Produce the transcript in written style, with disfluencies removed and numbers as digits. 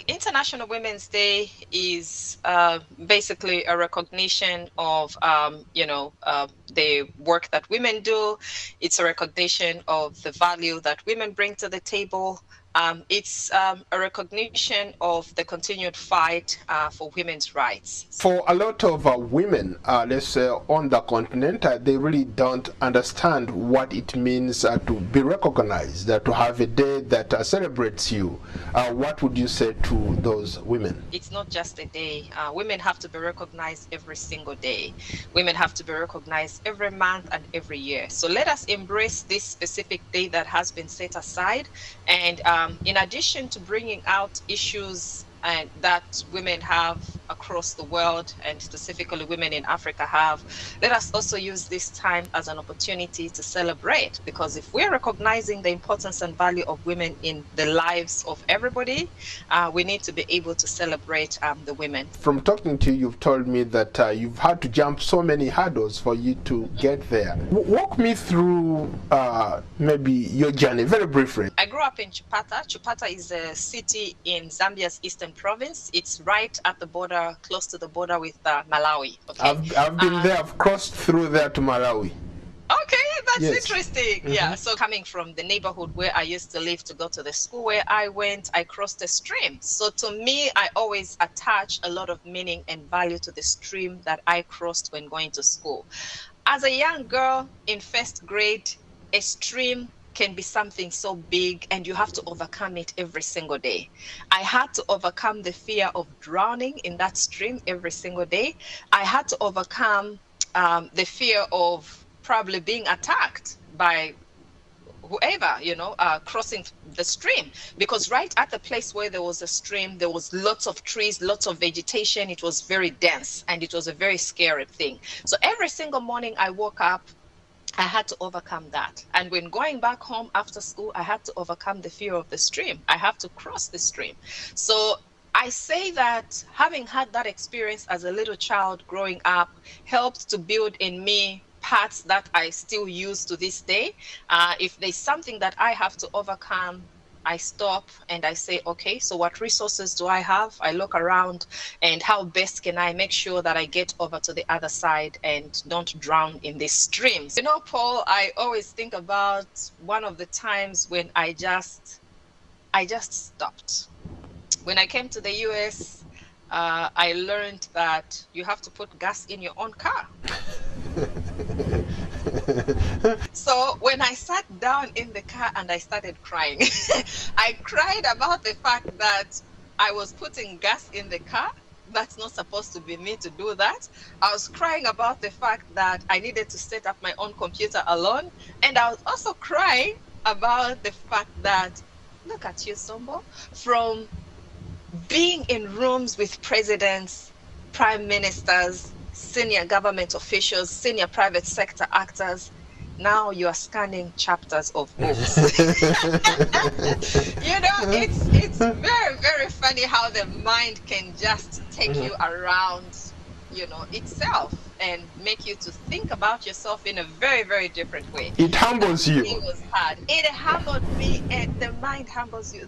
International Women's Day is basically a recognition of, the work that women do. It's a recognition of the value that women bring to the table. It's a recognition of the continued fight for women's rights. For a lot of women, let's say on the continent, they really don't understand what it means to be recognized, to have a day that celebrates you. What would you say to those women? It's not just a day. Women have to be recognized every single day. Women have to be recognized every month and every year. So let us embrace this specific day that has been set aside. And in addition to bringing out issues that women have across the world, and specifically women in Africa have, let us also use this time as an opportunity to celebrate, because if we're recognizing the importance and value of women in the lives of everybody, we need to be able to celebrate the women. From talking to you, you've told me that you've had to jump so many hurdles for you to get there. Walk me through maybe your journey, very briefly. I grew up in Chipata. Chipata is a city in Zambia's eastern province. It's right at the border, close to the border with Malawi. Okay? I've been there. I've crossed through there to Malawi. Okay, that's Yes. interesting. Mm-hmm. Yeah, so coming from the neighborhood where I used to live to go to the school where I went, I crossed a stream. So to me, I always attach a lot of meaning and value to the stream that I crossed when going to school. As a young girl in first grade, a stream can be something so big, and you have to overcome it every single day. I had to overcome the fear of drowning in that stream every single day. I had to overcome the fear of probably being attacked by whoever, crossing the stream, because right at the place where there was a stream, there was lots of trees, lots of vegetation. It was very dense, and it was a very scary thing. So every single morning I woke up, I had to overcome that. And when going back home after school, I had to overcome the fear of the stream. I have to cross the stream. So I say that having had that experience as a little child growing up helped to build in me parts that I still use to this day. If there's something that I have to overcome, I stop and I say, okay, so what resources do I have? I look around, and how best can I make sure that I get over to the other side and don't drown in these streams? Paul, I always think about one of the times when I just stopped. When I came to the US, I learned that you have to put gas in your own car. So when I sat down in the car and I started crying, I cried about the fact that I was putting gas in the car. That's not supposed to be me to do that. I was crying about the fact that I needed to set up my own computer alone. And I was also crying about the fact that, look at you, Sombo, from being in rooms with presidents, prime ministers, senior government officials, senior private sector actors, now you are scanning chapters of books. It's very, very funny how the mind can just take you around, itself, and make you to think about yourself in a very, very different way. It humbles you. It was hard. It humbled me, and the mind humbles you.